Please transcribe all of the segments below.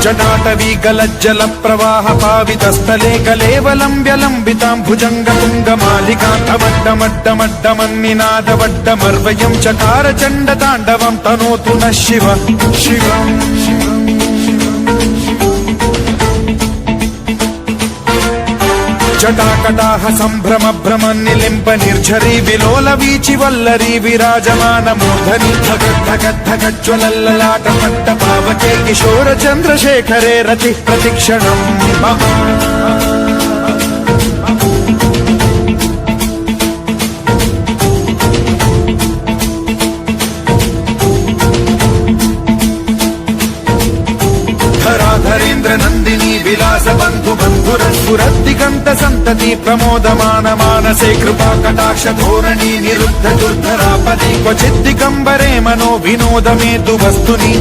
जटाटवी गलज्जल प्रवाह पावितस्थले कलेवलम्ब्यलम्बितां भुजङ्गतुङ्गमालिकान्तवड्डमड्डमड्डमन्निनादवड्डमर्वयं चकार चण्डताण्डवं तनोतु नः शिव शिवम् जटाकटाह सम्भ्रम भ्रमन्निलिम्प निर्झरी विलोल वीचि वल्लरी विराजमान मूर्धनि धगद्धगद्धगज्ज्वलल्ललाट पट्ट पावके किशोर चन्द्रशेखरे रति प्रतिक्षणम् धरेन्द्र नंदिनी विलास बंधु बंधुरस्फुरद्दिगंत संतति प्रमोदमान मानसे कृपा कटाक्ष धोरणी निरुद्ध दुर्धरापदि क्वचित् दिगंबरे मनो विनोद मेतु वस्तुनि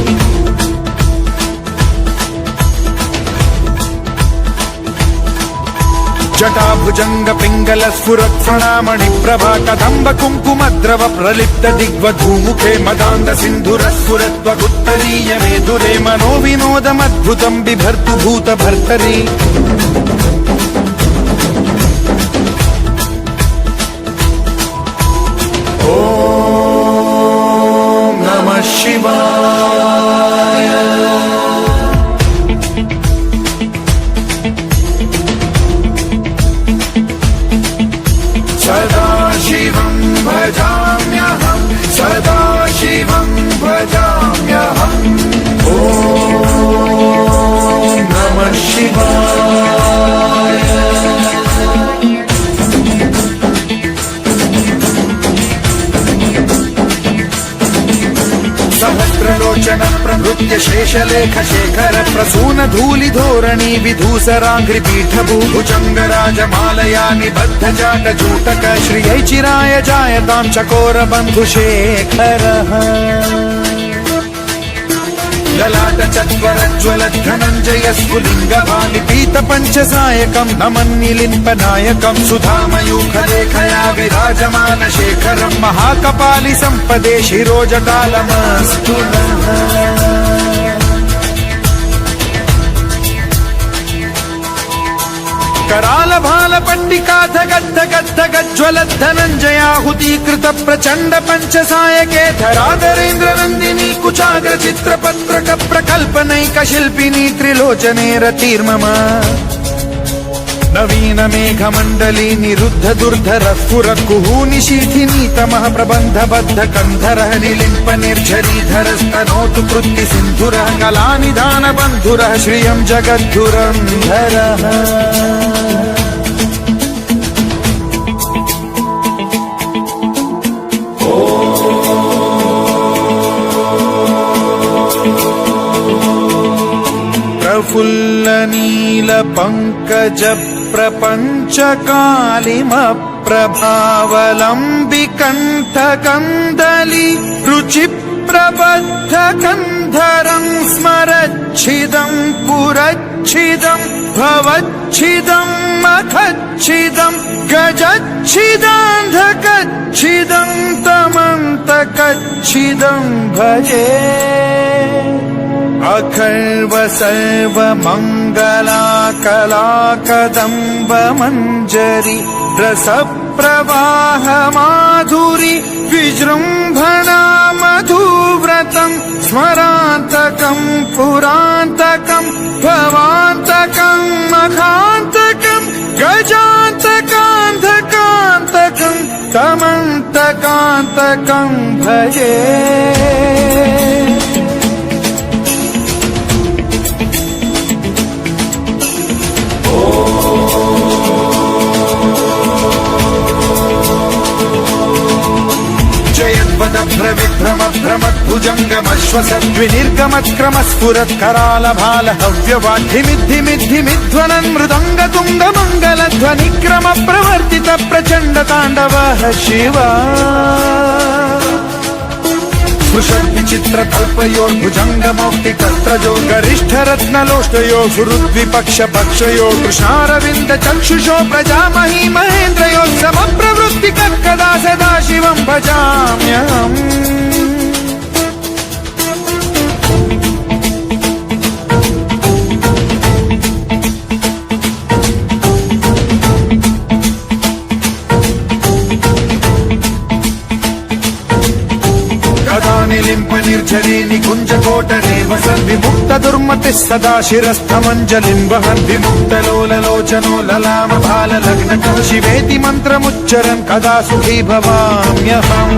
जटाभुजंग पिंगल स्फुरत् प्रणामणि प्रभा कदंब कुंकुमद्रव प्रलिप्त दिग्वधूमुखे मदान्ध सिन्धुर स्फुरत्वगुत्तरीय मेधुरे मनो विनोदमद्भुतं बिभर्तु भूत भर्तरि ॐ नमः शिवाय सदा शिवं भजाम्यहं सदा शिवं भजाम्यहम् ॐ नमः शिवाय सहस्रलोचन प्रभृत्य शेषलेख शेखर प्रसून धूलि धोरणी विधूसराङ्घ्रि पीठभूभुजङ्ग राजमालया निबद्ध जाट जूटक श्रियै चिराय जायतां चकोर बन्धुशेखरः ललाट चत्वरज्ज्वल धनञ्जय स्फुलिङ्ग वालिपीत पञ्चसायकं नमन्निलिम्पनायकं सुधामयूखलेखया विराजमान शेखरं महाकपालि सम्पदे शिरोजटालमस्तु नः कराल भाल पट्टिका धगद्ध गद्ध गज्ज्वल धनञ्जयाहुतीकृत प्रचण्ड पञ्चसायके धराधरेन्द्र नन्दिनी कुचाग्र चित्रपत्रक प्रकल्पनैक शिल्पिनी त्रिलोचने रतिर्मम नवीन मेघमण्डली निरुद्ध दुर्धर स्फुर कुहूनि शीथिनी तमः प्रबन्ध बद्ध कन्धरः निलिम्प निर्झरीधर स्तनोतु कृत्ति सिन्धुरः कलानिधान बन्धुरः श्रियं जगद्धुरन्धरः प्रफुल्ल नील पंकज प्रपंच कालिम प्रभावलंबि कंठ कंदली रुचि प्रबद्ध कंधरं स्मरच्छिदं पुरच्छिदं भवच्छिदं मखच्छिदं गजच्छिदान्धकच्छिदं तमन्तकच्छिदं भजे अखर्व सर्व मंगला कला कदम्ब मंजरी रस प्रवाह माधुरी विजृंभणा मधुव्रतं स्मरान्तकं पुरान्तकं भवान्तकं मखान्तकं गजान्तकान्धकान्तकं तमन्तकान्तकं भजे विभ्रम भ्रमद्भुजङ्गमश्वसद्विनिर्गमत्क्रम स्फुरत् कराल भाल हव्यवाद्धिमिद्धिमिद्धिमिध्वनन् मृदङ्ग तुङ्ग मङ्गलध्वनिक्रम प्रवर्तित प्रचण्ड ताण्डवः शिवा विचित्र कल्पयो भुजंगमौक्ति कत्रजो गरिष्ठ रत्नलोष्टयो सुहृद्विपक्ष पक्षयो कृष्णारविंद चक्षुषो प्रजामही महेन्द्रयो समप्रवृत्ति कदा सदा शिवं भजाम्यहम् वसन् विमुक्त दुर्मतिः सदा शिरस्थमञ्जलिं वहन् विमुक्तलोललोचनो ललाम भाललग्नकः शिवेति मन्त्रमुच्चरन् कदा सुखी भवाम्यहम्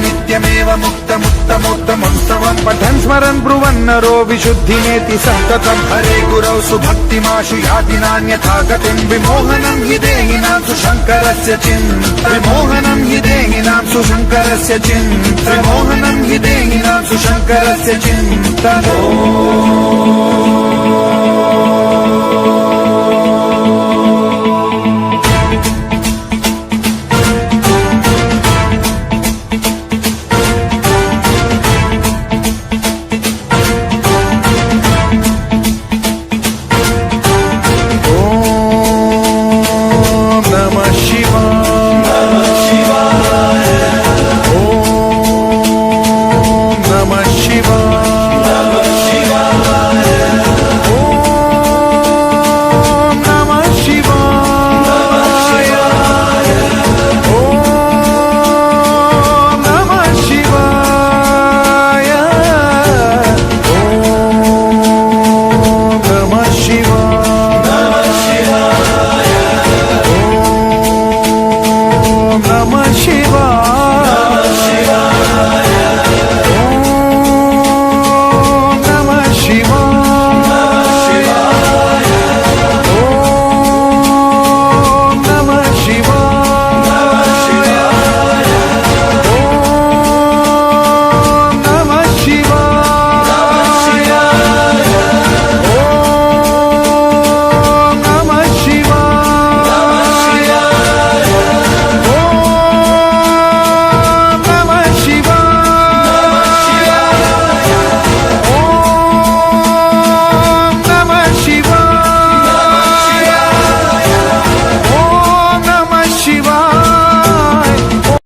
नित्यमेव मुक्तमुत्तमोत्तमं पठन् स्मरन् ब्रुवन्नरो विशुद्धिमेति सन्ततं हरे गुरौ सुभक्तिमाशु याति नान्यथा गतिं विमोहनं हि देहिनां सुशङ्करस्य चिन्ता विमोहनं हि देहिनां सुशङ्करस्य चिन्ता विमोहनं हि देहिनां सुशङ्करस्य चिन्ता